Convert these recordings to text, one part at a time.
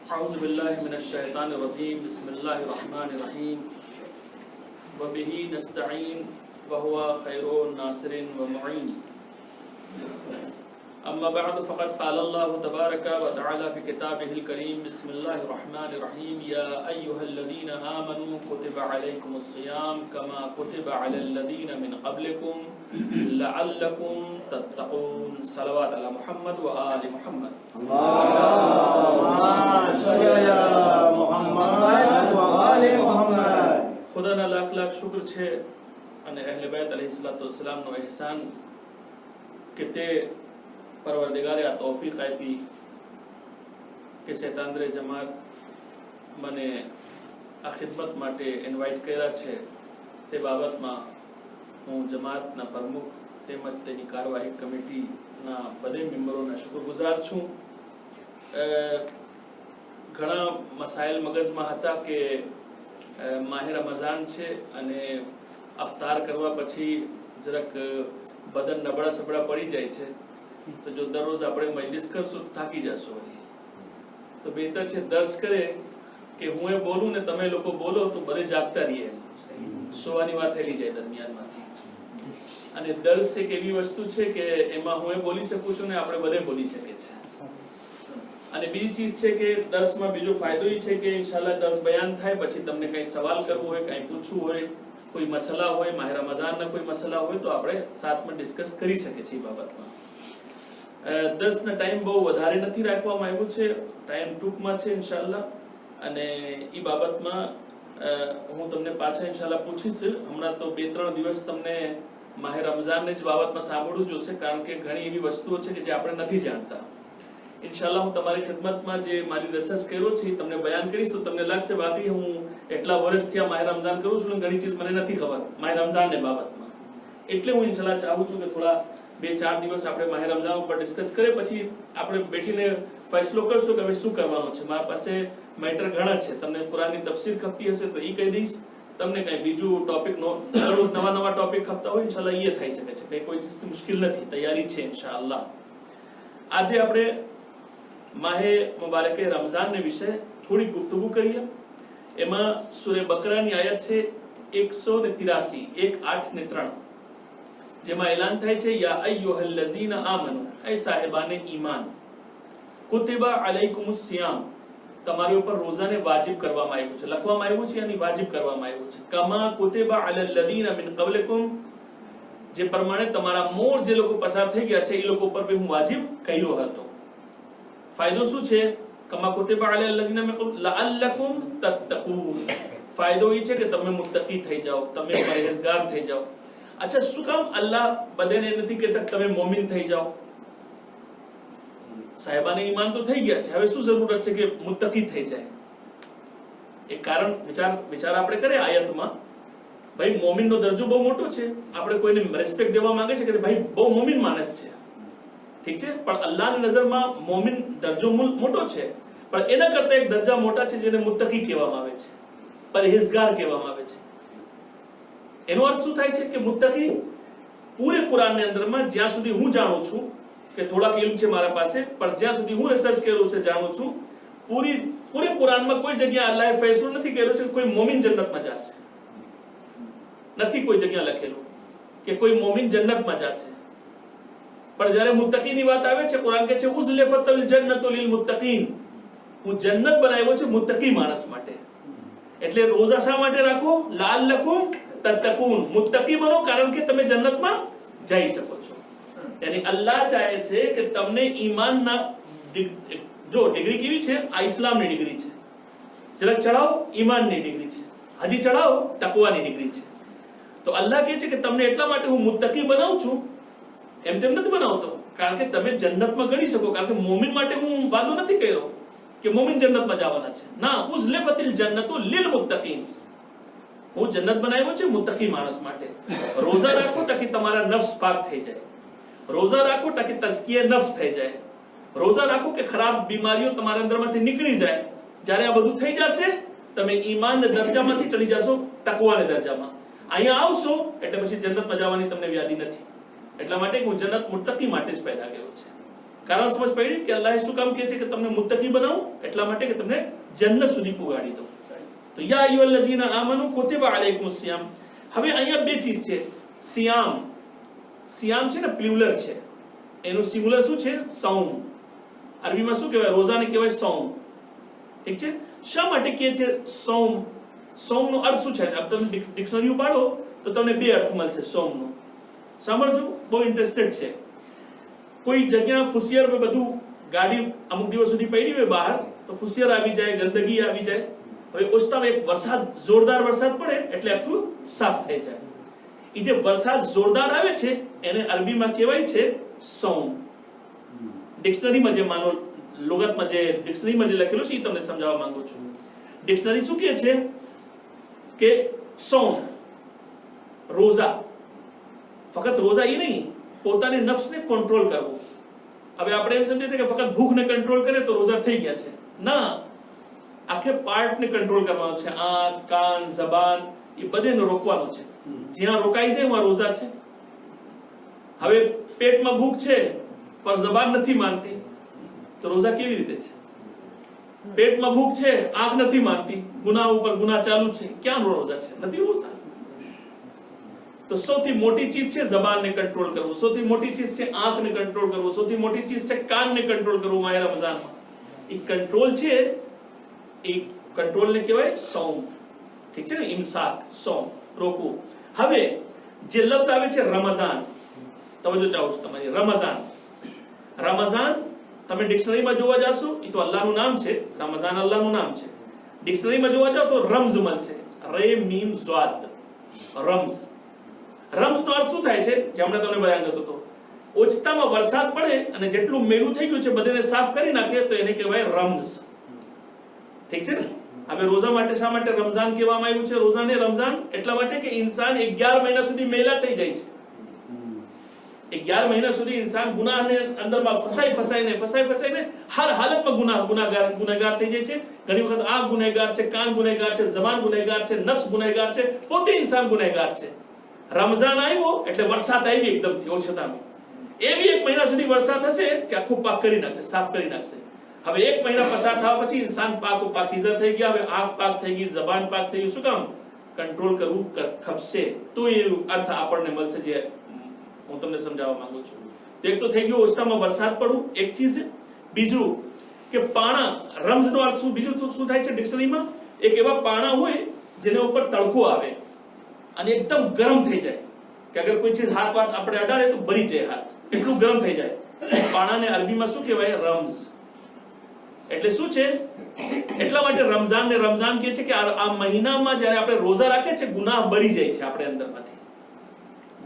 أعوذ بالله من الشيطان الرجيم بسم الله الرحمن الرحيم وبه نستعين وهو خير الناصر ومعين أما بعد فقد قال الله تبارك وتعالى في كتابه الكريم بسم الله الرحمن الرحيم يا أيها الذين آمنوا كتب عليكم الصيام كما كتب على الذين من قبلكم لعلكم تتقون صلوات على محمد وآل محمد ખુદાના લાખ લાખ શુક્ર છે અને અહેલે બેત અલૈહિસ્સલાતુ વસ્સલામનો એહસાન કે તે પરવરદિગારે આ તૌફીક આપી કે શેતાંદ્રે જમાત મને આ ખિદમત માટે ઇન્વાઇટ કર્યા છે તે બાબતમાં હું જમાતના પ્રમુખ તેમજ તેની કાર્યવાહી કમિટીના બધે મેમ્બરોના શુક્રગુજાર છું. ઘણા મસાઇલ મગજમાં હતા કે માહે રમઝાન છે અને અફતાર કરવા પછી જરાક બદન નબળા સબળા પડી જાય છે, તો જો દરરોજ આપણે મજલિસ કરશું તો થાકી જશું. તો બહેતર છે દર્શ કરે કે હું એ બોલું ને તમે લોકો બોલો તો બધે જાગતા રહીએ, સોવાની વાત થયેલી જાય દરમિયાનમાંથી. અને દર્શ એક એવી વસ્તુ છે કે એમાં હું એ બોલી શકું છું ને આપણે બધે બોલી શકે છે. અને બીજી ચીજ છે કે દર્શમાં બીજો ફાયદો એ છે કે ઇન્શાલ્લાહ દર્શ બયાન થાય પછી તમને કંઈ સવાલ કરવો હોય, કંઈ પૂછવું હોય, કોઈ મસલા હોય, માહે રમઝાનના કોઈ મસલા હોય તો આપણે સાથમાં ડિસ્કસ કરી શકીએ છીએ. એ બાબતમાં દર્શનો ટાઈમ બહુ વધારે નથી રાખવામાં આવ્યો છે, ટાઈમ ટૂંકમાં છે ઇન્શાલ્લાહ. અને એ બાબતમાં હું તમને પાછા ઇન્શાલ્લાહ પૂછીશ. હમણાં તો 2-3 દિવસ તમને માહે રમઝાનની જ બાબતમાં સાંભળવું જોશે, કારણ કે ઘણી એવી વસ્તુઓ છે કે જે આપણે નથી જાણતા. ઇન્શાલ્લાહ હું તમારી ખિદમતમાં જે મારી રિસર્ચ કર્યો છે તમને બયાન કરીશ તો તમને લાગશે વાકઈ હું એટલા વર્ષથી આ માહે રમઝાન કરું છું અને ઘણી ચીજ મને નથી ખબર માહે રમઝાનની બાબતમાં. એટલે હું ઇન્શાલ્લાહ ચાહું છું કે થોડા 2-4 દિવસ આપણે માહે રમઝાન ઉપર ડિસ્કસ કરીએ, પછી આપણે બેઠીને ફેસલો કરશું કે હવે શું કરવાનું છે. મારા પાસે મેટર ઘણા છે, તમને કુરાનની તફસીર ખપતી હશે તો એ કહી દઈશ, તમને કઈ બીજું ટોપિક રોજ નવા ટોપિક ખપતા હોય ઇન્શાલ્લાહ એ થઈ શકે છે, કોઈ ચીજની મુશ્કેલ નથી, તૈયારી છે ઇન્શાલ્લાહ. આજે આપણે માહે મુબારકે રમઝાનને વિશે થોડી ગુફ્તગુ કરીએ. એમાં સૂરે બકરાની આયત છે 183 1, 8 ને 3, જેમાં એલાન થાય છે યા અય્યુહલ્લઝીના આમનુ, એ સાહેબાને ઈમાન, કુતિબા અલૈકુમુસ સિયામ, તમારી ઉપર રોઝાને વાજિબ કરવામાં આવ્યું છે, લખવામાં આવ્યું છે અને વાજિબ કરવામાં આવ્યું છે. કમા કુતિબા અલલ્લઝીના મિન કબલકુમ, જે પ્રમાણે તમારા મોર જે લોકો પસાર થઈ ગયા છે એ લોકો ઉપર પણ હું વાજિબ કર્યો હતો. ફાયદો શું છે? કમા કુતિબા અલલ્લઝીના મિન કબલ લઅલ્લકુમ તત્તકૂન, ફાયદો એ છે કે તમે મુત્તકી થઈ જાઓ, તમે પરહેઝગાર થઈ જાઓ. અચ્છા, શું કામ અલ્લાહ બધાને નથી કહેતા તમે મોમિન થઈ જાઓ? સાહેબાને ઈમાન તો થઈ ગયા છે, હવે શું જરૂરત છે કે મુત્તકી થઈ જાય? એક કારણ વિચાર આપણે કરીએ આયતમાં. ભાઈ મોમિનનો દરજ્જો બહુ મોટો છે, આપણે કોઈને રિસ્પેક્ટ દેવા માંગે છે કે ભાઈ બહુ મોમિન માણસ છે, ઠીક છે, પણ અલ્લાહની નજરમાં મોમિન દરજ્જો મોટો છે, પણ એના કરતા એક દરજ્જા મોટા છે જેને મુત્તકી કહેવામાં આવે છે, પરહેઝગાર કહેવામાં આવે છે. એનો અર્થ શું થાય છે કે મુત્તકી પૂરે કુરાનની અંદરમાં જ્યાં સુધી હું જાણું છું કે થોડાક ઇલ્મ છે મારા પાસે, પણ જ્યાં સુધી હું રિસર્ચ કર્યું છે જાણું છું, પૂરે કુરાનમાં કોઈ જગ્યા અલ્લાહે ફેસલો નથી કર્યો છે કે કોઈ મોમિન જન્નતમાં જશે. નથી કોઈ જગ્યા લખેલું કે કોઈ મોમિન જન્નતમાં જશે. પણ જ્યારે મુત્તકીની વાત આવે છે, કુરાન કહે છે ઉઝલિફતલ જન્નતુ લિલ મુત્તકીન, હું જન્નત બનાવ્યો છે મુત્તકી માણસ માટે. એટલે રોઝા શા માટે રાખો? લઅલ્લકુમ તત્તકૂન, મુત્તકી બનો કારણ કે તમે જન્નતમાં જઈ શકો છો. यानी अल्लाह चाहे છે કે તમને ઈમાનના જો ડિગ્રી કેવી છે, આ ઇસ્લામની ડિગ્રી છે, જરાક ચડાવો ઈમાનની ડિગ્રી છે, હજી ચડાવો તકવાની ડિગ્રી છે. તો અલ્લાહ કહે છે કે તમને એટલા માટે હું મુત્તકી બનાવું છું, એમ તેમ નથી બનાવતો, કારણ કે તમે જન્નતમાં ગણી શકો. કારણ કે મોમિન માટે હું વાદો નથી કર્યો કે મોમિન જન્નતમાં જવાના છે, ના, ઉઝલિફતિલ જન્નતુ લિલ મુત્તકીન, હું જન્નત બનાવ્યો છે મુત્તકી માણસ માટે. રોઝા રાખો તાકી તમારા નફ્સ પાક થઈ જાય, રોઝા રાખો તાકી તઝકિયા નફ્સ થઈ જાય, રોઝા રાખો કે ખરાબ બીમારીઓ તમારા અંદરમાંથી નીકળી જાય. જ્યારે આ બધું થઈ જશે તમે ઈમાનના દરજામાંથી ચડી જશો તકવાના દરજામાં. અહીંયા આવશો એટલે પછી જન્નતમાં જવાની તમને વ્યાધિ નથી. એટલા માટે હું જન્નત મુત્તકી માટે જ પેદા કર્યો છે. કારણ સમજ પડી કે અલ્લાહ શું કામ કહે છે કે તમને મુત્તકી બનાવું? એટલા માટે કે તમને જન્નત સુધી પુગાડી દઉં. તો યા અય્યુહલ્લઝીના આમનુ કુતિબા અલૈકુમુસ સિયામ. હવે અહીંયા બે ચીજ છે. સિયામ, સિયામ છે ને પ્લુરલ છે, એનું સિંગ્યુલર શું છે? સૌમ. અરબીમાં શું કહેવાય? રોજાને કહેવાય સૌમ. ઠીક છે? શા માટે કહે છે સૌમ? સૌમનો અર્થ શું છે? આપ તમે ડિક્શનરી ઉપાડો તો તમને બે અર્થ મળશે સૌમનો. સાંભળજો, બહુ ઇન્ટરેસ્ટેડ છે. કોઈ જગ્યા ફુસિયર પર બધું ગાડી અમુક દિવસ સુધી પડી હોય બહાર, તો ફુસિયર આવી જાય, ગંદગી આવી જાય. હવે ઓછતામાં એક વરસાદ, જોરદાર વરસાદ પડે એટલે આખું સાફ થઈ જાય. એ જે વરસાદ જોરદાર આવે છે એને અરબીમાં કહેવાય છે સૌમ. ડિક્શનરીમાં જે માનો લુગતમાં જે ડિક્શનરીમાં જે લખેલું છે એ તમને સમજાવવા માંગુ છું. ડિક્શનરી શું કહે છે કે સૌમ, રોજા. ફક્ત રોજા એ નહીં, પોતાની નફ્સને કંટ્રોલ કરવો. હવે આપણે એમ સમજીએ કે ફક્ત ભૂખને કંટ્રોલ કરે તો રોજા થઈ ગયા છે. ના, આખે પાર્ટને કંટ્રોલ કરવાનો છે. આંખ, કાન, જબાન એ બધેને રોકવાનું છે. જ્યાં રોકાઈ જાય એમાં રોજા છે. હવે પેટમાં ભૂખ છે પણ જબાન નથી માનતી તો રોજા કેવી રીતે છે? પેટમાં ભૂખ છે, આંખ નથી માનતી, ગુનાહ ઉપર ગુનાહ ચાલુ છે, ક્યાં રોજા છે? નથી રોજા. તો સૌથી મોટી ચીજ છે જબાનને કંટ્રોલ કરવું, સૌથી મોટી ચીજ છે આંખને કંટ્રોલ કરવું, સૌથી મોટી ચીજ છે કાનને કંટ્રોલ કરવું. માહિર રમઝાનમાં એ કંટ્રોલ છે, એ કંટ્રોલને કહેવાય સૌમ. ઠીક છે ને? ઇમસાક, સૌમ, રોકવું. હવે જે લફ્ઝ આવે છે રમઝાન, તવજ્જો ચાહું છું તમારી. રમઝાન, રમઝાન તમે ડિક્શનરીમાં જોવા જાશો એ તો અલ્લાહનું નામ છે. રમઝાન અલ્લાહનું નામ છે. ડિક્શનરીમાં જોવા જાવ તો રમઝ મળશે, રે મીમ ઝાદ, રમઝ. રમઝનો અર્થ શું થાય છે? જે હમણાં તમને બયાન કરતો હતો, ઓછતામાં વરસાદ પડે અને જેટલું મેલું થઈ ગયું છે બધાને સાફ કરી નાખે તો એને કહેવાય રમઝ. ઠીક છે ને? હવે રોજા માટે શા માટે રમઝાન કહેવામાં આવ્યું છે? રોજાને રમઝાન એટલા માટે કે ઇન્સાન 11 મહિના સુધી મેલા થઈ જાય છે. 11 મહિના સુધી ઇન્સાન ગુનાહને અંદરમાં ફસાઈને હર હાલતમાં ગુનેગાર થઈ જાય છે. ઘણી વખત આંખ ગુનેગાર છે, કાન ગુનેગાર છે, જબાન ગુનેગાર છે, નફ્સ ગુનેગાર છે, પોતે ઇન્સાન ગુનેગાર છે. રમઝાન આવ્યો એટલે વરસાદ આવી એકદમથી ઓછતામાં. એવી 1 મહિના સુધી વરસાદ હશે કે આખું પાક કરી નાખશે, સાફ કરી નાખશે. હવે 1 મહિના પસાર થવા પછી ઇન્સાન પાકીઝા થઈ ગયા. હવે આંખ પાક થઈ ગઈ, જબાન પાક થઈ ગઈ. શું કામ? કંટ્રોલ કરવું ખપશે તો એ અર્થ આપણને મળશે જે હું તમને સમજાવવા માંગુ છું. તો એક તો થઈ ગયું ઓછતામાં વરસાદ પડવું, એક ચીજ. બીજું કે પાણા, રમઝનો અર્થ શું? બીજું શું થાય છે ડિક્શનરીમાં? એક એવા પાણા હોય જેના ઉપર તડકો આવે અને એકદમ ગરમ થઈ જાય કે અગર કોઈ ચીજ હાથ વાત આપણે અડાડે તો બળી જાય હાથ, એટલું ગરમ થઈ જાય. પાણાને અરબીમાં શું કહેવાય? રમઝ. એટલે શું છે? એટલા માટે રમઝાનને રમઝાન કહે છે કે આ મહિનામાં જ્યારે આપણે રોજા રાખે છે ગુનાહ બળી જાય છે. આપણે અંદરમાંથી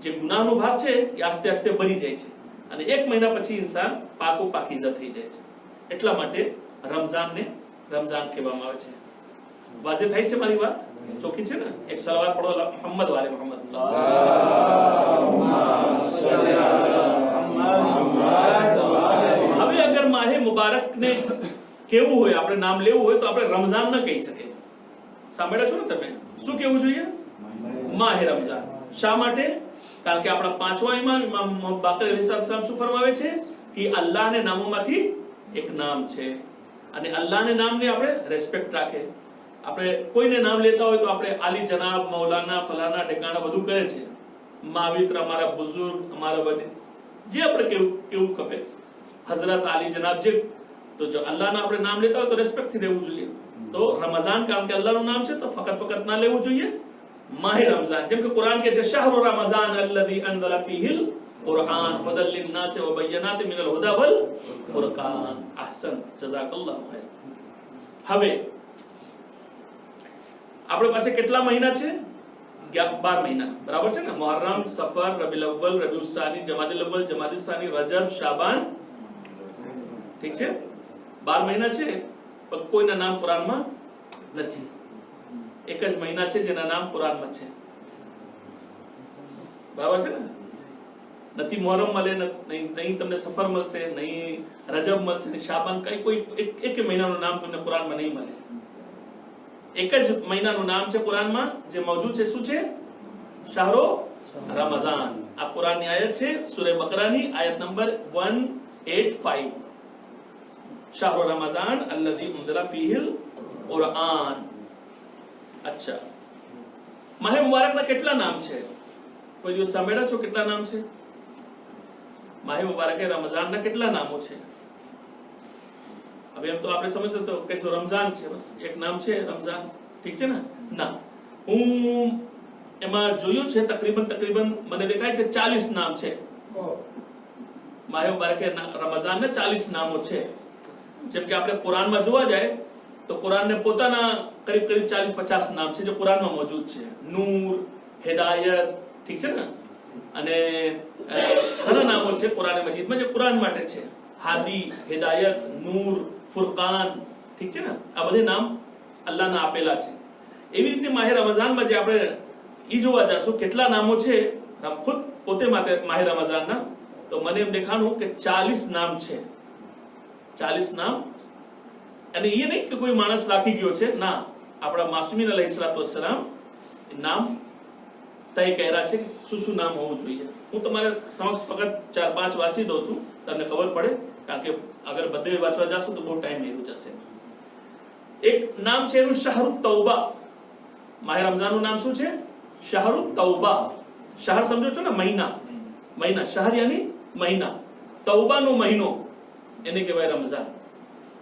જે ગુનાહનો ભાગ છે એ આસ્તે આસ્તે બળી જાય છે અને 1 મહિના પછી ઇન્સાન પાકીઝા થઈ જાય છે. એટલા માટે રમઝાનને રમઝાન કહેવામાં આવે છે. વાઝે થાય છે મારી વાત? ચોખ્ખી છે ને? એક સલાવત પડો મોહમ્મદ વાલે મોહમ્મદ. હવે અગર માહે મુબારકને કેવું હોય, આપણે નામ લેવું હોય તો આપણે રમઝાન ન કહી શકે. સાંભળ્યા છો ને તમે? શું કહેવું જોઈએ? માહે રમઝાન. શા માટે? કારણ કે આપણા 5મા ઇમામ બાકર અલૈહિસ્સલામ શું ફરમાવે છે કે અલ્લાહને નામોમાંથી એક નામ છે અને અલ્લાહને નામને આપણે રેસ્પેક્ટ રાખે. આપણે કોઈને નામ લેતા હોય તો આપણે આલી જનાબ, મૌલાના, ફલાના, ઠેકાણા બધું કરે છે. માવિત્ર, અમારા બુઝુર્ગ, અમારા વડીલ, જે આપણે કેવું ખપે, હઝરત, આલી જનાબ, જે. તો જો અલ્લાહના આપણે નામ લેતા હોય તો રેસ્પેક્ટ થી રહેવું જોઈએ. તો રમઝાન કારણ કે અલ્લાહનું નામ છે તો ફકત ના લેવું જોઈએ. માહે રમઝાન, જેમ કે કુરાન કે છે શહરુ રમઝાન અલ્લઝી અનઝલ ફીહિલ કુરઆન હુદલ લિન્નાસ વ બય્યનાતિન મિનલ હુદા વલ ફુરકાન. અહસન, જઝાકલ્લાહુ ખૈર. હવે આપણી પાસે કેટલા મહિના છે? 12 મહિના, બરાબર છે ને? મુહર્રમ, સફર, રબીઉલ અવ્વલ, રબીઉલ સાની, જમાદુલ અવ્વલ, જમાદુલ સાની, રજબ, શાબાન. ઠીક છે? 12 મહિના છે પણ કોઈના નામ કુરાનમાં નથી. એક જ મહિના છે જેના નામ કુરાનમાં છે. બરાબર છે ને? નથી મુહર્રમ મળે, નહીં તમને સફર મળશે, નહીં રજબ મળશે, નહીં શાબાન, કોઈ એક મહિનાનું નામ તમને કુરાનમાં નહીં મળે. એક જ મહિનાનું નામ છે કુરાનમાં જે મોજૂદ છે. શું છે? શાહરો રમઝાન. આ કુરાનની આયત છે સૂરે બકરાની આયત નંબર 1 85 શાહરુ રમઝાન અલ્લઝી ઉનઝિલા ફીહિલ કુરઆન. અચ્છા, માહે મુબારકના કેટલા નામ છે? કોઈ દિવસ સાંભળ્યા છો કેટલા નામ છે? માહે મુબારકે રમઝાનના કેટલા નામો છે? હવે એમ તો આપણે સમજતો તો કે રમઝાન છે, બસ એક નામ છે રમઝાન, ઠીક છે ને? ના, હું એમાં જોયું છે તકરીબન મને દેખાય છે 40 નામ છે. માહે મુબારકે રમઝાનના 40 નામો છે. જેમ કે આપણે કુરાનમાં જોવા જાય તો કુરાનને પોતાના કરીબ 40-50 નામ છે જે કુરાનમાં મોજૂદ છે. નૂર, હિદાયત, ઠીક છે ને? અને ઘણા નામો છે કુરાન મજીદમાં જે કુરાન માટે છે. હાદી, હિદાયત, નૂર, ફુરકાન, ઠીક છે ને? આ બધા નામ અલ્લાહના આપેલા છે. એવી રીતે માહે રમઝાનમાં જે આપણે ઈ જોવા જશું કેટલા નામો છે ખુદ પોતે માહે રમઝાનના, તો મને એમ દેખાણું કે 40 નામ છે. 40 નામ. અને એ નહીં કે કોઈ માણસ રાખી ગયો છે, ના, આપણા માસુમીન અલૈહિસ્સલામ નામ તય કર્યા છે શું નામ હોવું જોઈએ. હું તમારે સમક્ષ ફક્ત 4-5 વાંચી દઉં છું, તમને ખબર પડે, કારણ કે અગર બધે વાંચવા જાશું તો બહુ ટાઈમ થઈ જશે. એક નામ છે એનું શહરુ તૌબા. માહે રમઝાનનું નામ શું છે? શહરુ તૌબા. શહર સમજો છો ને? મહિના. શહર યાની મહિના. તૌબાનો મહિનો એને કહેવાય રમઝાન.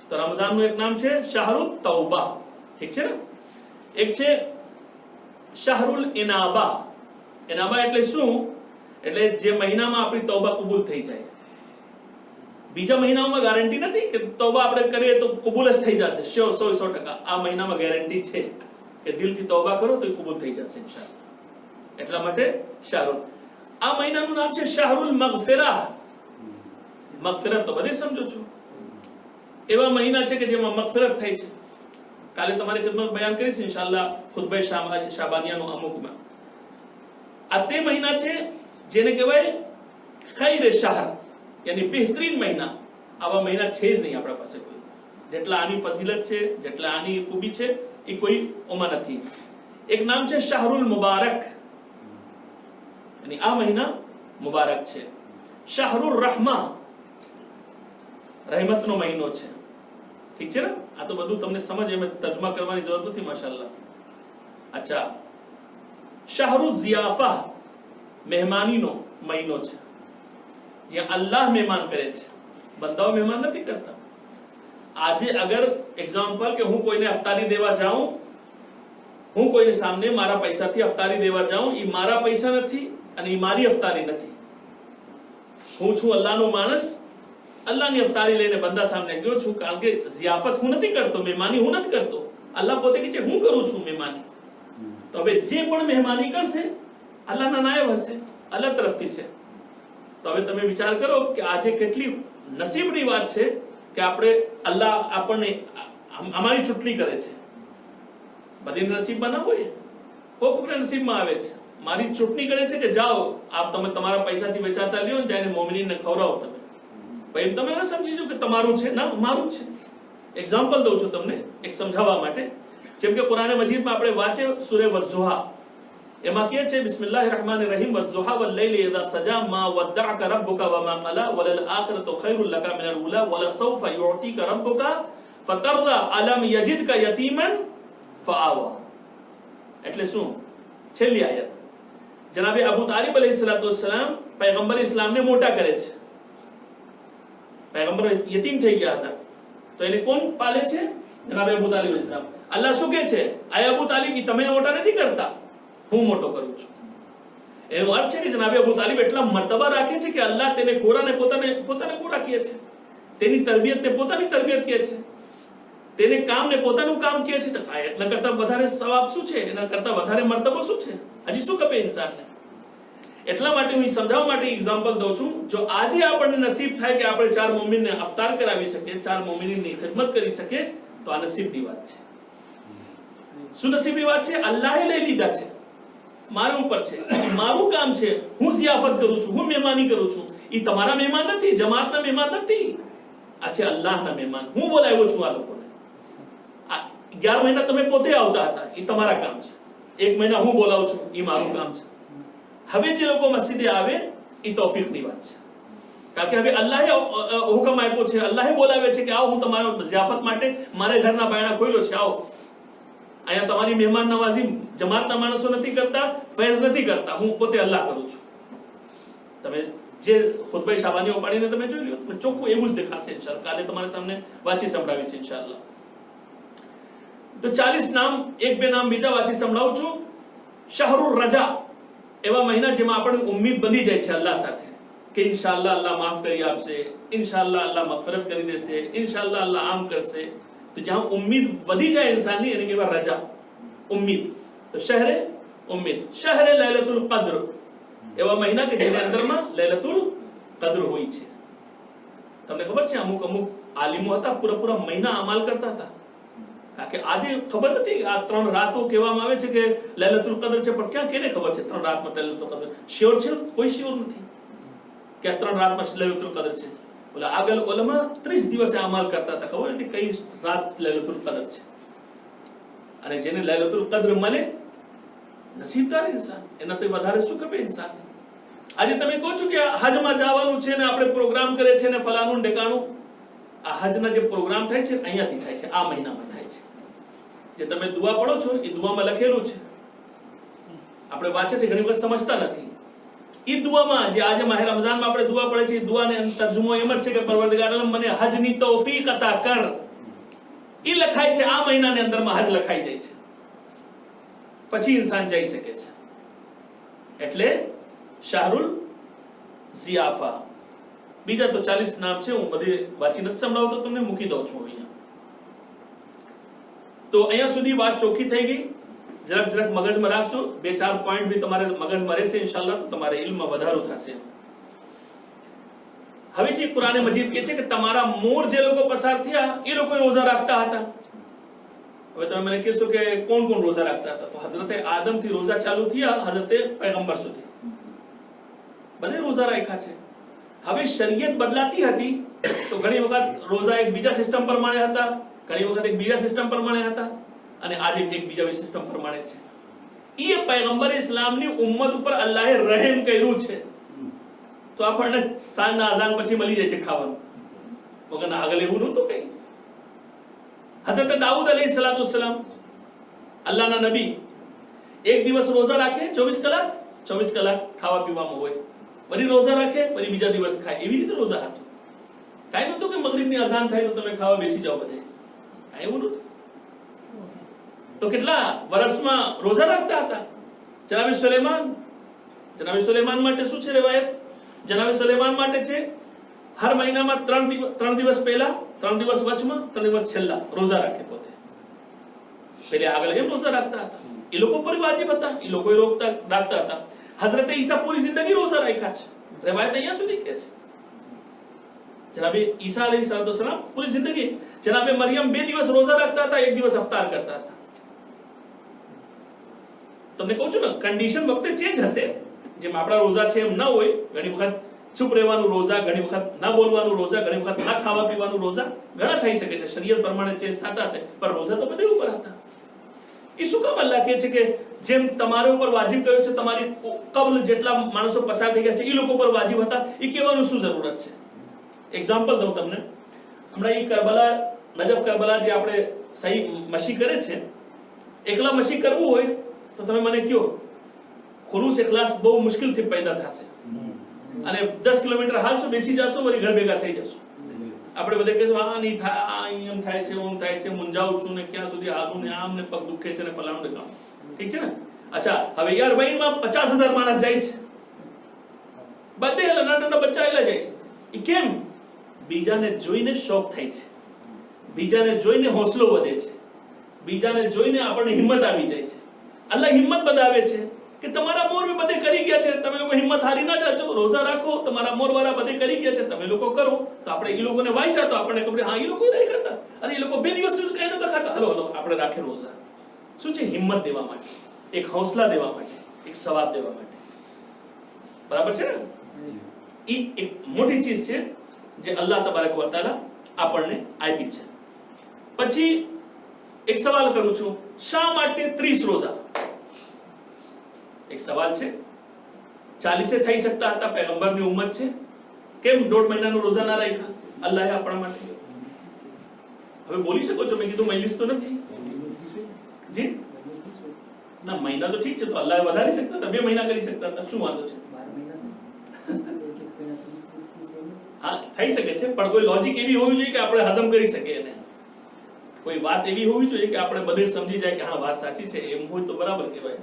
તો રમઝાનનું એક નામ છે શહરુ તૌબા, ઠીક છે ને? એક છે શહરુલ ઇનાબા. ઇનાબા એટલે શું? એટલે જે મહિનામાં આપણી તૌબા કબૂલ થઈ જાય. બીજા મહિનાઓમાં ગેરંટી નથી કે તૌબા આપણે કરીએ તો કબૂલ જ થઈ જશે, 100%. આ મહિનામાં ગેરંટી છે કે દિલથી તૌબા કરો તો કબૂલ થઈ જશે ઇન્શાઅલ્લાહ. એટલા માટે શહરુલ. આ મહિનાનું નામ છે શહરુલ મગફિરા. મગફિરત તો બધે સમજો છો, એવા મહિના છે કે જેમાં મગફિરત થાય છે. કાલે તમારી ખિદમત બયાન કરીશ ઇન્શાઅલ્લાહ ખુતબે શાબાનિયાનું અમુકમાં. આ તે મહિના છે જેને કહેવાય ખૈર શહર, યાની બહેતરીન મહિના. આવા મહિના છે જ નહીં આપણા પાસે કોઈ. જેટલા આની ફઝીલત છે, જેટલા આની ખૂબી છે, એ કોઈ ઓમાં નથી. એક નામ છે શાહરુલ મુબારક, યાની આ મહિના મુબારક છે. શાહરુર રહમા, રહેમતનો મહિનો છે, ઠીક છે ને? આ તો બધું તમને સમજ એમ તર્જમા કરવાની જરૂર નથી માશાઅલ્લાહ. અચ્છા, શાહરુ ઝિયાફા, મહેમાનીનો મહિનો છે, જ્યાં અલ્લાહ મહેમાન કરે છે, બંદાઓ મહેમાન નથી કરતા. આજે અગર એક્ઝામ્પલ કે હું કોઈને અફતારી દેવા જાઉં, હું કોઈની સામે મારા પૈસાથી અફતારી દેવા જાઉં, એ મારા પૈસા નથી અને એ મારી અફતારી નથી. હું છું અલ્લાહનો માણસ, અલ્લાહની અફતારી લઈને બંદા સામે ગયો છું, કારણ કે ઝિયાફત હું નથી કરતો, મહેમાની હું નથી કરતો. અલ્લાહ પોતે કહે છે હું કરું છું મહેમાની. તો હવે જે પણ મહેમાની કરશે અલ્લાહના નાયબ હશે, અલ્લાહ તરફથી છે. તો હવે તમે વિચાર કરો કે આજે કેટલી નસીબની વાત છે કે આપણે અલ્લાહ આપણને અમારી ચૂંટણી કરે છે. બધી નસીબમાં ના હોય, કોકના નસીબમાં આવે છે. મારી ચૂંટણી કરે છે કે જાઓ આપ તમે તમારા પૈસાથી વેચાતા લ્યો, જઈને મોમિનીને ખવડાવો. તમે ભાઈ તમે ના સમજીજો કે તમારું છે, ના મારું છે. એક્ઝામ્પલ દઉં છું તમને એક સમજાવવા માટે. જેમ કે કુરાન મજીદમાં આપણે વાંચે સૂરે વઝ્ઝુહા, એમાં કહે છે બિસ્મિલ્લાહિર રહેમાનિર રહીમ વઝ્ઝુહા વલ લૈલી ઇઝા સજા મા વદ્દઅકા રબ્બુકા વમા qala વલલ આખિરતુ ખૈરુલ લકા મિનલ ઉલા વલસૌફા યુઅતીકા રબ્બુકા ફતરદા અલમ યજિદકા યતીમન ફઆવા. એટલે શું? છેલ્લી આયત. જનાબે અબુ તાલિબ અલૈહિસ્સલામ પૈગંબર ઇસ્લામને મોટા કરે છે. પૈગંબર યતીમ થઈ ગયા હતા તો એને કોણ પાલે છે? જનાબે અબુ તાલિબ અલૈહિસ્સલામ. અલ્લાહ શું કહે છે? આય અબુ તાલિબ, તમે મોટા નથી કરતા, હું મોટો કરું છું. એનો અર્થ છે કે જનાબે અબુ તાલિબ એટલા મર્તબા રાખે છે કે અલ્લાહ તેને કોરાને પોતાને કોરા કહે છે, તેની તરબિયતને પોતાની તરબિયત કહે છે, તેને કામને પોતાનું કામ કહે છે. તો એના કરતા વધારે સવાબ શું છે? એના કરતા વધારે મર્તબો શું છે? હજી શું કપે ઇન્સાનને? એટલા માટે હું સમજાવવા માટે એક્ઝામ્પલ દઉં છું. જો આજે આપણને નસીબ થાય કે આપણે 4 મોમિનને અફતાર કરાવી શકીએ, 4 મોમિનની ખિદમત કરી શકીએ, તો આ નસીબની વાત છે. શું નસીબની વાત છે? અલ્લાહે લઈ લીધા છે, મારા ઉપર છે, મારું કામ છે, હું ઝિયાફત કરું છું, હું મહેમાની કરું છું. એ તમારા મહેમાન નથી, જમાતના મહેમાન નથી, આ છે અલ્લાહના મહેમાન. હું બોલાવ્યો છું આ લોકોને. 11 મહિના તમે પોતે આવતા હતા, એ તમારા કામ છે. 1 મહિના હું બોલાવું છું, એ મારું કામ છે. હવે જે લોકો મસ્જિદે આવે એ તૌફીકની વાત છે. કારણ કે હવે અલ્લાહે હુકમ આપ્યો છે, અલ્લાહે બોલાવે છે કે આવો હું તમારો ઝિયાફત માટે મારે ઘરના બાયણા ખોલ્યો છે, આવો. અહીંયા તમારી મહેમાન નવાઝી જમાતના માણસો નથી કરતા, ફૈઝ નથી કરતા, હું પોતે અલ્લાહ કરું છું. તમે જે ખુતબા શાબાનીઓ પાડીને તમે જોઈ લો, તમે ચોખ્ખું એવું જ દેખાશે ઇન્શાઅલ્લાહ. કાલે તમારા સામે વાંચી સંભળાવીશ ઇન્શાઅલ્લાહ. તો 40 નામ, એક બે નામ બીજા વાંચી સંભળાવું છું. શહરુર રજા, એવા મહિના જેમાં આપણે ઉમ્મીદ બની જાય છે અલ્લાહ સાથે કે ઇન્શાઅલ્લાહ અલ્લાહ માફ કરી આપશે, ઇન્શાઅલ્લાહ અલ્લાહ મગફરત કરી દેશે, ઇન્શાઅલ્લાહ અલ્લાહ આમ કરશે. તો જ્યાં ઉમ્મીદ વધી જાય ઇન્સાનની એને કહેવાય રજા, ઉમ્મીદ. તો શહેરે ઉમ્મીદ, શહેરે લૈલતુલ કદ્ર, એવા મહિના કે જેની અંદરમાં લૈલતુલ કદ્ર હોય છે. તમને ખબર છે અમુક આલિમો હતા પૂરા મહિના અમલ કરતા હતા. કારણ કે આજે ખબર નથી આ 3 રાતો કહેવામાં આવે છે કે લૈલતુલ કદ્ર છે, પણ ક્યાં કેને ખબર છે 3 રાતમાં લૈલતુલ કદ્ર શ્યોર છે? કોઈ શ્યોર નથી કે આ 3 રાતમાં લૈલતુલ કદ્ર છે. બોલા આગળ ઉલમા 30 દિવસે અમલ કરતા હતા, ખબર નથી કઈ રાત લૈલતુલ કદ્ર છે. અને જેને લૈલતુલ કદ્ર મળે નસીબદાર ઇન્સાન, એનાથી વધારે શું કબે ઇન્સાન. આજે તમે કહો છો કે હજમાં જવાનું છે ને આપણે પ્રોગ્રામ કરે છે ને ફલાણું ઢેકાણું. આ હજના જે પ્રોગ્રામ થાય છે અહીંયાથી થાય છે, આ મહિનામાં થાય છે. જે તમે દુઆ પઢો છો એ દુઆમાં લખેલું છે, આપણે વાંચે છે ઘણી વખત સમજતા નથી. એ દુઆમાં જે આજે માહે રમઝાનમાં આપણે દુઆ પઢે છે, એ દુઆને તર્જુમો એમ જ છે કે પરવરદિગાર આલમ મને હજની તૌફીક અતા કર. એ લખાય છે, આ મહિનાની અંદરમાં હજ લખાઈ જાય છે, પછી ઇન્સાન જઈ શકે છે. એટલે શાહરુલ ઝિયાફા. બીજા તો 40 નામ છે, હું બધી વાંચી નથી સંભળાવતો, તમને મૂકી દઉં છું અહીંયા. તો અહીંયા સુધી વાત ચોખ્ખી થઈ ગઈ. જરાક મગજમાં રાખજો, 2-4 પોઈન્ટ બી તમારે મગજમાં રહેશે ઇન્શાઅલ્લાહ, તો તમારે ઇલ્મમાં વધારો થશે. હવે જે કુરાન મજીદ કહે છે કે તમારા મોર જે લોકો પસાર થયા એ લોકો રોઝા રાખતા હતા. હવે તમે મને કહેશો કે કોણ રોઝા રાખતા હતા? તો હઝરતે આદમ થી રોઝા ચાલુ થયા હઝરતે પૈગંબર સુધી બને રોઝા રાખ્યા છે. હવે શરીયત બદલાતી હતી તો ઘણી વખત રોઝા એક બીજા સિસ્ટમ પ્રમાણે હતા, ઘણી વખત એક બીજા સિસ્ટમ પ્રમાણે હતા, અને આજે એક બીજા સિસ્ટમ પ્રમાણે છે. એ પૈગંબર ઇસ્લામની ઉમ્મત ઉપર અલ્લાહે રહેમ કર્યું છે. તો આપણને સાંજના અઝાન પછી મળી જાય છે ખાવાનું, વગર આગળ એવું નહોતું કઈ. હઝરત દાઉદ અલૈહિસ્સલામ અલ્લાહના નબી એક દિવસ રોઝા રાખે 24 કલાક ખાવા પીવામાં હોય, વળી રોઝા રાખે વળી બીજા દિવસ ખાય, એવી રીતે રોઝા હતું. કાંઈ નહોતું કે મગરિબની અઝાન થાય તો તમે ખાવા બેસી જાઓ બધે, કાંઈ એવું નહોતું. તો કેટલા વર્ષમાં રોઝા રાખતા હતા. જનાબે સુલેમાન માટે શું છે રિવાયત? જનાબે સુલેમાન માટે છે હર મહિનામાં 3 દિવસ પહેલા, 3 દિવસ વચમાં, 3 દિવસ છેલ્લા રોઝા રાખે પોતે. પેલે આગળ કેમ રોઝા રાખતા હતા? એ લોકો પર વાજિબ હતા, એ લોકો રાખતા હતા. હઝરતે ઈસા પૂરી જિંદગી રોઝા રાખ્યા છે, રિવાયત અહીંયા સુધી કહે છે. જનાબે ઈસા અલૈહિસ્સલામ પૂરી જિંદગી. જનાબે મરિયમ 2 દિવસ રોઝા રાખતા હતા, 1 દિવસ અફતાર કરતા હતા. તમને કહું છું ને, કન્ડિશન વખતે ચેન્જ હશે. જેમ આપણા રોઝા છે એમ ના હોય. ઘણી વખત ચૂપ રહેવાનું રોઝા, ઘણી વખત ના બોલવાનું રોઝા, ઘણી વખત ના ખાવા પીવાનું રોઝા, ઘણા થઈ શકે છે. શરીયત પ્રમાણે ચેન્જ થતા હશે, પણ રોઝા તો બધે ઉપર હતા. એ શું કામ અલ્લાહ કહે છે કે જેમ તમારા ઉપર વાજિબ કર્યો છે, તમારી કબલ જેટલા માણસો પસાર થઈ ગયા છે એ લોકો પર વાજિબ હતા, એ કહેવાનું શું જરૂરત છે? એક્ઝામ્પલ દઉં તમને. હમણાં એ કરબલા, નજફ કરબલા જે આપણે સહી મશી કરે છે, એકલા મશી કરવું હોય તો તમે મને કહો, ખુલૂસ ઇખલાસ બહુ મુશ્કેલથી પેદા થશે. અને 10 કિલોમીટર હાલશો, બેસી જશો, વળી ઘર ભેગા થઈ જશો. આપણે બધે કહેશું આ નહીં થાય, આ એમ થાય છે, ઓમ થાય છે, મુંજાવું છું ને ક્યાં સુધી હાલું ને આમ ને પગ દુખે છે ને ફલાણું ને કામ. ઠીક છે ને? અચ્છા, હવે યાર ભાઈમાં 50,000 માણસ જાય છે, બધે નાના બચ્ચા એલા જાય છે. એ કેમ? બીજાને જોઈને શોખ થાય છે, બીજાને જોઈને હોસલો વધે છે, બીજાને જોઈને આપણને હિંમત આવી જાય છે. અલ્લાહ હિંમત બતાવે છે કે તમારા મોર બી બધે કરી ગયા છે, તમે લોકો હિંમત હારી ના જાજો, રોઝા રાખો, તમારા મોર વાળા બધે કરી ગયા છે, તમે લોકો કરો. તો આપણે એ લોકોને વાંચ્યા તો આપણને ખબર, હા એ લોકો નહીં કરતા, અરે એ લોકો 2 દિવસ સુધી કઈ નતા ખાતા, હલો આપણે રાખે રોઝા. શું છે? હિંમત દેવા માટે, એક હૌસલા દેવા માટે, એક સવાબ દેવા માટે. બરાબર છે ને? એ એક મોટી ચીજ છે જે અલ્લાહ તબારક વ તઆલા આપણને આપી છે. પછી એક સવાલ કરું છું, શા માટે 30 રોઝા? એક સવાલ છે. 40 થઈ શકતા હતા, પૈગંબરની ઉમ્મત છે. કેમ 1.5 મહિનાનું રોજા ના રાખ્યા અલ્લાહે આપણા માટે? હવે બોલી શકો છો, મેં કીધું મજલિસ તો નથી જી ના, મહિના તો ઠીક છે, તો અલ્લાહ વધારી શકતા હતા, 2 મહિના કરી શકતા હતા, શું વાંધો છે? હા, થઈ શકે છે, પણ કોઈ લોજિક એવી હોવી જોઈએ કે આપણે હજમ કરી શકીએ એને. કોઈ વાત એવી હોવી જોઈએ કે આપણે બધે સમજી જાય કે હા વાત સાચી છે, એમ હોય તો બરાબર કહેવાય.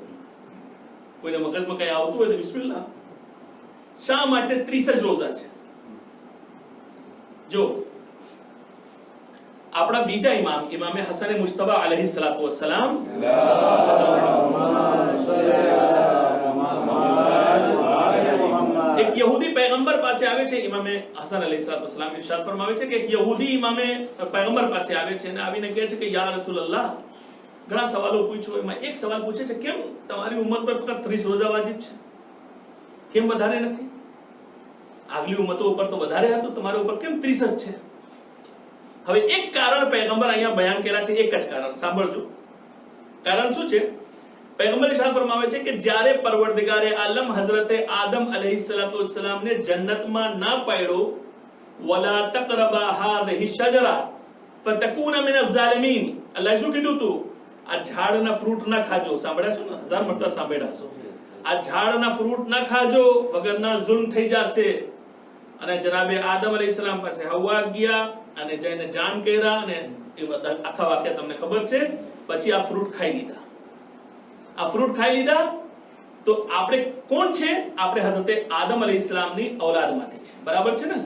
કોઈને મગજમાં કઈ આવતું હોય તો બિસ્મિલ્લાહ. શા માટે 30 જ રોજા છે? જો આપણા બીજા ઇમામે હસન મુજતબા અલૈહિ સલાતુ વસ્સલામ એક યહૂદી પૈગંબર પાસે આવે છે. ઇમામે હસન અલૈહિ સલાતુ વસ્સલામ ઇરશાદ ફરમાવે છે કે એક યહૂદી ઇમામે પૈગંબર પાસે આવે છે અને આવીને કહે છે કે યા રસૂલલ્લાહ, ઘણા સવાલો પૂછ્યો, એમાં એક સવાલ પૂછે છે, કેમ તમારી ઉમ્મત પર ફક્ત 30 રોજા વાજિબ છે, કેમ વધારે નથી? આગલી ઉમ્મતો ઉપર તો વધારે હતું, તમારા ઉપર કેમ 30 જ છે? હવે એક કારણ પૈગંબર અહીંયા બયાન કર્યા છે, એક જ કારણ સાંભળજો. કારણ શું છે? પૈગંબર ઇરશાદ ફરમાવે છે કે જ્યારે પરવરદિગારે આલમ હઝરતે આદમ અલૈહિસ્સલાતુ વસ્સલામને જન્નતમાં ના પાડ્યો, વલા તકરબા હાદિહી શજરા ફતકૂના મિનઝ ઝાલિમીન, અલ્લાહે શું કીધું તું? આ ઝાડના ફ્રૂટ ના ખાજો. સાંભળ્યા છો ને? 1000 મરતબા સાંભળ્યા છો. આ ઝાડના ફ્રૂટ ના ખાજો, વગરના ઝુલ્મ થઈ જશે. અને જનાબે આદમ અલૈહિસ્સલામ પાસે હવ્વા ગયા અને જઈને જાન કર્યા, અને એ બધા આખા વાક્ય તમને ખબર છે. પછી આ ફ્રૂટ ખાઈ લીધા. આ ફ્રૂટ ખાઈ લીધા તો આપણે કોણ છે? આપણે હઝરતે આદમ અલૈહિસ્સલામની ઔલાદમાંથી છે, બરાબર છે ને?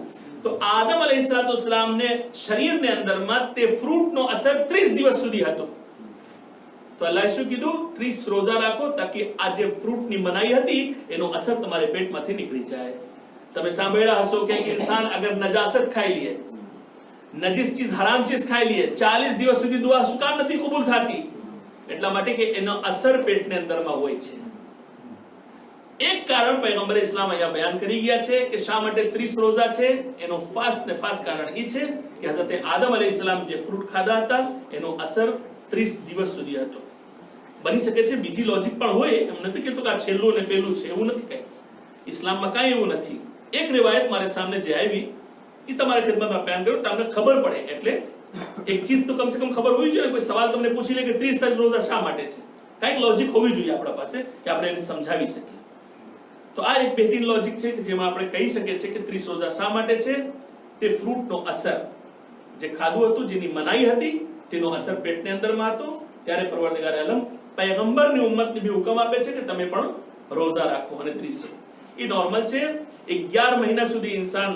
તો આદમ અલૈહિસ્સલાતુ વસ્સલામને શરીરની અંદરમાં તે ફ્રૂટનો અસર 30 દિવસ સુધી હતો. તો અલ્લાહે શું કીધું? 30 રોજા રાખો, તાકી આ જે ફ્રૂટની મનાઈ હતી એનો અસર તમારે પેટમાંથી નીકળી જાય. તમે સાંભળ્યા હશો કે ઇન્સાન અગર નજાસત ખાઈ લે, નજીસ ચીજ, હરામ ચીજ ખાઈ લે, 40 દિવસ સુધી દુઆ શું કામ નથી કબૂલ થતી? એટલા માટે કે એનો અસર પેટની અંદરમાં હોય છે. એક કારણ પૈગંબર ઇસ્લામ અહીંયા બયાન કરી ગયા છે કે શા માટે 30 રોજા છે. એનો ખાસ કારણ એ છે કે હઝરતે આદમ અલૈહિસ્સલામ જે ફ્રૂટ ખાધા હતા એનો અસર 30 દિવસ સુધી હતો. બની શકે છે બીજી લોજિક પણ હોય, એમ નથી કહેતો કે આ છેલ્લું ને પહેલું છે, એવું નથી કઈ. ઇસ્લામમાં કાંઈ એવું નથી. એક રિવાયત મારે સામે જે આવી એ તમારી ખિદમતમાં બયાન કરું, તમને ખબર પડે. એટલે એક ચીજ તો કમસે કમ ખબર હોવી જોઈએ. કોઈ સવાલ તમને પૂછી લે કે 30 રોજા શા માટે છે, કાંઈક લોજિક હોવી જોઈએ આપણા પાસે કે આપણે એને સમજાવી શકીએ. તો આ એક બેહતરીન લોજિક છે કે જેમાં આપણે કહી શકીએ છીએ કે 30 રોજા શા માટે છે. તે ફ્રૂટનો અસર, જે ખાધું હતું, જેની મનાઈ હતી, તેનો અસર પેટની અંદરમાં હતો. ત્યારે પરવરદિગાર આલમ પૈગંબરની ઉમ્મતને બી હુકમ આપે છે કે તમે પણ રોજા રાખો. અને 30 એ નોર્મલ છે. 11 મહિના સુધી ઇન્સાન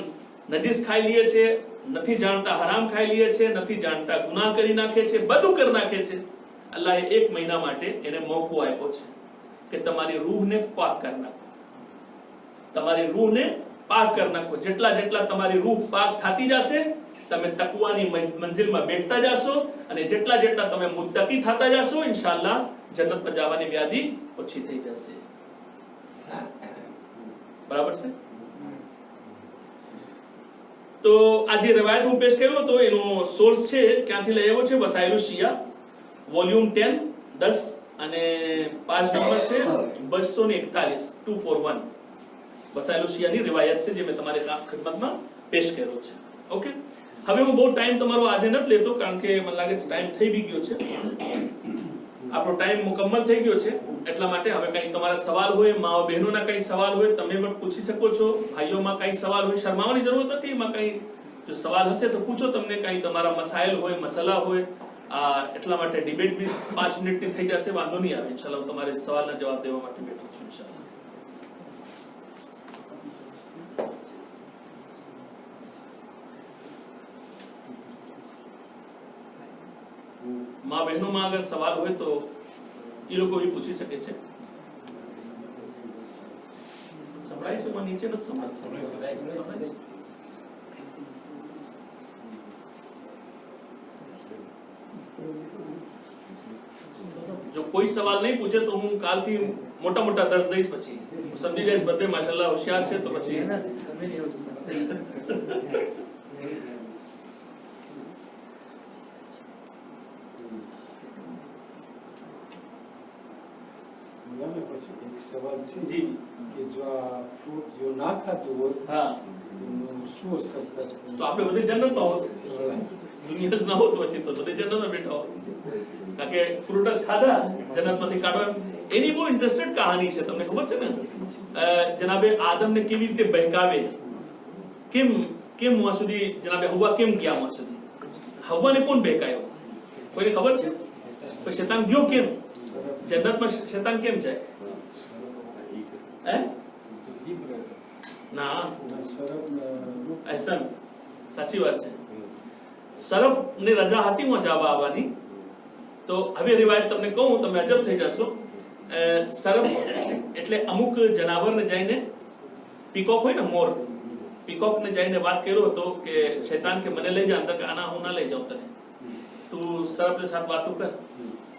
નજીસ ખાઈ લે છે, નથી જાણતા હરામ ખાઈ લે છે, નથી જાણતા ગુનાહ કરી નાખે છે, બધું કરી નાખે છે. અલ્લાહે 1 મહિના માટે એને મોકો આપ્યો છે કે તમારી રૂહને પાક કરી નાખો, તમારી રૂહને પાક કરી નાખો. જેટલા તમારી રૂહ પાક થતી જશે, તમે તકવાની મંજિલમાં બેઠતા જશો, અને જેટલા તમે મુત્તકી થતા જશો, ઇન્શાઅલ્લાહ જન્નતમાં જવાની વ્યાધિ ઓછી થઈ જશે. બરાબર છે? તો આ જે riwayat હું પેશ કર્યો તો એનો સોર્સ છે ક્યાંથી લઈ આવ્યો છે? વસાઇલુશ શિયા વોલ્યુમ 10 અને 5 નંબર છે 241 241. વસાઇલુશ શિયાની riwayat છે જે મેં તમારી ખિદમતમાં પેશ કર્યો છે. ઓકે, હવે હું બહુ ટાઈમ તમારો આજે નથી લેતો, કારણ કે મને લાગે ટાઈમ થઈ બી ગયો છે, આપણો ટાઈમ મુકમ્મલ થઈ ગયો છે. એટલા માટે હવે કંઈ તમારા સવાલ હોય, માઓ બહેનોના કંઈ સવાલ હોય તમે પણ પૂછી શકો છો. ભાઈઓમાં કંઈ સવાલ હોય, શરમાવાની જરૂર નથી. એમાં કંઈ જો સવાલ હશે તો પૂછો. તમને કંઈ તમારા મસાઇલ હોય, મસલા હોય, એટલા માટે ડિબેટ બી 5 મિનિટની થઈ જશે, વાંધો નહીં આવે. ઇન્શાઅલ્લાહ હું તમારે સવાલના જવાબ દેવા માટે બેઠો છું. ઇન્શાઅલ્લાહ મા બહેનોમાં અગર સવાલ હોય તો એ લોકો બી પૂછી શકે છે. સંભળાય છે? નીચે નથી સંભળાય. જો કોઈ સવાલ નહીં પૂછે તો હું કાલથી મોટા દર્શ દઈશ. પછી હું સમજી જઈશ બધે માશાઅલ્લાહ હોશિયાર છે, તો પછી એક સવાલ છે જી કે જો આ ફ્રૂટ જો ના ખાતું હોય, તો આપણે બધે જન્નતમાં હોત, દુનિયા જ ના હોત પછી તો બધે જન્નતમાં બેઠા હોત. કારણ કે ફ્રૂટ જ ખાધા જન્નતમાંથી કાઢવા. એની બહુ ઇન્ટરેસ્ટેડ કહાની છે, તમને ખબર છે ને? જનાબે આદમને કેવી રીતે બહેકાવે, કેમ વહાં સુધી જનાબે હવા કેમ ગયા વહાં સુધી? હવાને કોણ બહેકાયો? કોઈને ખબર છે? તો શેતાન ગયો કેમ જન્નતમાં? શેતાન કેમ જાય? ના, અહેસન, સાચી વાત છે. સરબ ને રજા હતી હું જવા આવવાની. તો હવે રિવાયત તમને કહું, તમે અજબ થઈ જશો. સરબ એટલે અમુક જનાવરને જઈને, પીકોક હોય ને, મોર, પીકોકને જઈને વાત કર્યો હતો કે શૈતાન કે મને લઈ જા અંદર, કે આના હું ના લઈ જાઉં તને, તું સરબને સાથે વાતો કર.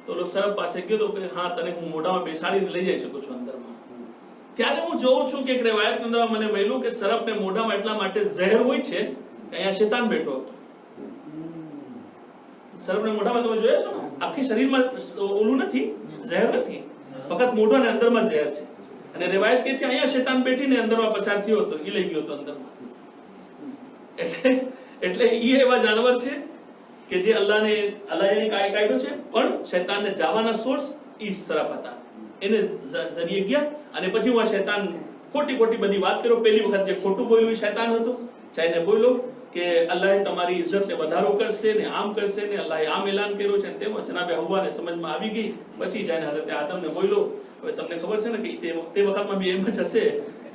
તો સરબ પાસે ગયો તો કે હા, તને હું મોઢામાં બેસાડીને લઈ જઈ શકું છું અંદરમાં. ત્યારે હું જોઉં છું કે એક રિવાયત અંદર મને મળ્યું કે સરબને મોઢામાં એટલા માટે ઝેર હોય છે કે અહીંયા શૈતાન બેઠો હતો. સરબને મોઢામાં તમે જોયા છો ને, આખી શરીરમાં ઓલું નથી, ઝેર નથી, ફક્ત મોઢા ને અંદરમાં ઝેર છે. અને રિવાયત કે છે અહીંયા શૈતાન બેઠીને અંદરમાં પસાર થયો હતો, એ લઈ ગયો હતો અંદરમાં. એટલે એ એવા જાનવર છે કે જે અલ્લાહે કાઢ્યો છે, પણ શૈતાનને જવાના સોર્સ ઈ સરબ હતા. એને જરીએ ગયા અને પછી હું શૈતાન ખોટી બધી વાત કર્યો. પહેલી વખત જે ખોટું બોલ્યું એ શૈતાન હતું. ચાઈને બોલ્યો કે અલ્લાહે તમારી ઇજ્જતને વધારો કરશે ને આમ કરશે ને, અલ્લાહે આમ એલાન કર્યો છે. તેમાં જનાબે હવ્વાને સમજમાં આવી ગઈ. પછી જઈને હઝરત આદમને બોલ્યો. હવે તમને ખબર છે ને કે તે વખતમાં બી એમ જ હશે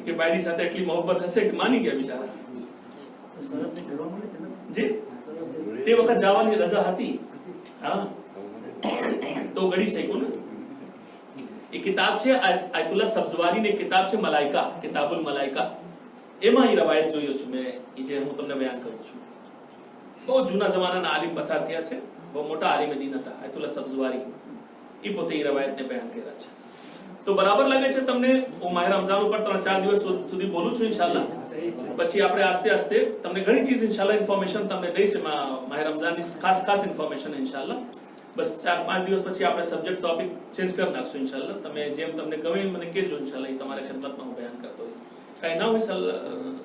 કે બાયડી સાથે એટલી મોહબ્બત હશે કે માની ગયા બિચારા. જી, તે વખત જવાની રજા હતી. હા, તો ગળી શક્યું ને. એ કિતાબ છે આયતુલ્લાહ સબ્ઝવારીની કિતાબ છે મલાઈકા, કિતાબુલ મલાઈકા. એમાં એ રવાયત જોયો છું મેં, જે હું તમને બયાન કરું છું. બહુ જૂના જમાનાના આલિમ પસાર થયા છે, બહુ મોટા આલિમ દીન હતા આયતુલ્લાહ સબ્ઝવારી. એ પોતે એ રવાયતને બયાન કર્યા છે. તો બરાબર લાગે છે તમને? હું માહ રમઝાન ઉપર 3-4 દિવસ સુધી બોલું છું ઇન્શાલ્લાહ. પછી આપણે આસ્તે તમને ઘણી ચીજ ઇન્શાલ્લાહ ઇન્ફોર્મેશન તમને દઈશ. માહ રમઝાનની ખાસ ઇન્ફોર્મેશન ઇન્શાલ્લાહ. બસ 4-5 દિવસ પછી આપણે સબ્જેક્ટ ટોપિક ચેન્જ કરી નાખશું ઇન્શાલ્લાહ. તમે જેમ તમને ગમે મને કહેજો ઇન્શાલ્લાહ, એ તમારી ખિદમતમાં હું બયાન કરતો હોઈશ. કાંઈ ના હોય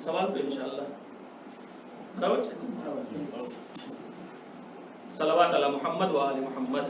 સવાલ તો ઇન્શાલ્લાહ. બરાબર છે? સલાવત અલા મુહમ્મદ વ આલી મુહમ્મદ.